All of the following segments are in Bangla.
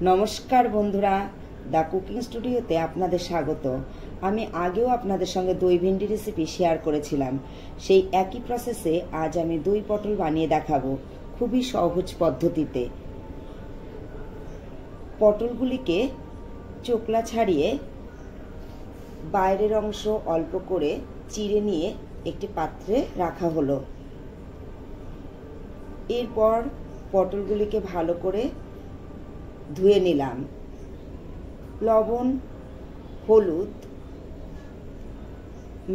নমস্কার বন্ধুরা, দ্য কুকিং স্টুডিওতে আপনাদের স্বাগত। আমি আগেও আপনাদের সঙ্গে দই ভিন্ডি রেসিপি শেয়ার করেছিলাম। সেই একই প্রসেসে আজ আমি দই পটল বানিয়ে দেখাবো, খুবই সহজ পদ্ধতিতে। পটলগুলিকে চোকলা ছাড়িয়ে বাইরের অংশ অল্প করে চিড়ে নিয়ে একটি পাত্রে রাখা হলো। এরপর পটলগুলিকে ভালো করে ধুয়ে নিলাম। লবণ হলুদ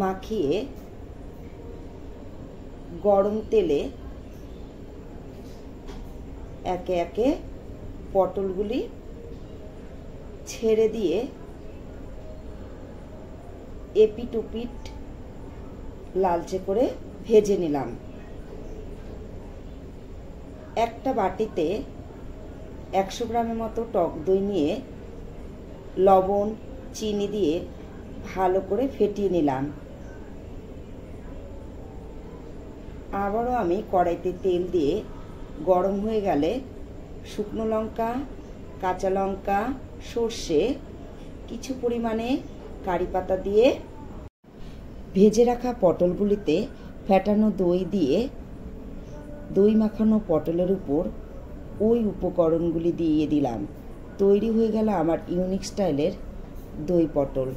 মাখিয়ে গরম তেলে একে একে পটলগুলি ছেড়ে দিয়ে এপিট ওপিট লালচে করে ভেজে নিলাম। একটা বাটিতে 100 গ্রামের মতো টক দই নিয়ে লবণ চিনি দিয়ে ভালো করে ফেটিয়ে নিলাম। আবারও আমি কড়াইতে তেল দিয়ে গরম হয়ে গেলে শুকনো লঙ্কা, কাঁচা লঙ্কা, সর্ষে, কিছু পরিমাণে কারি পাতা দিয়ে ভেজে রাখা পটলগুলিতে ফেটানো দই দিয়ে দই মাখানো পটলের উপর ওই উপকরণগুলি দিয়ে দিলাম। তৈরি হয়ে গেল আমার ইউনিক স্টাইলের দই পটল।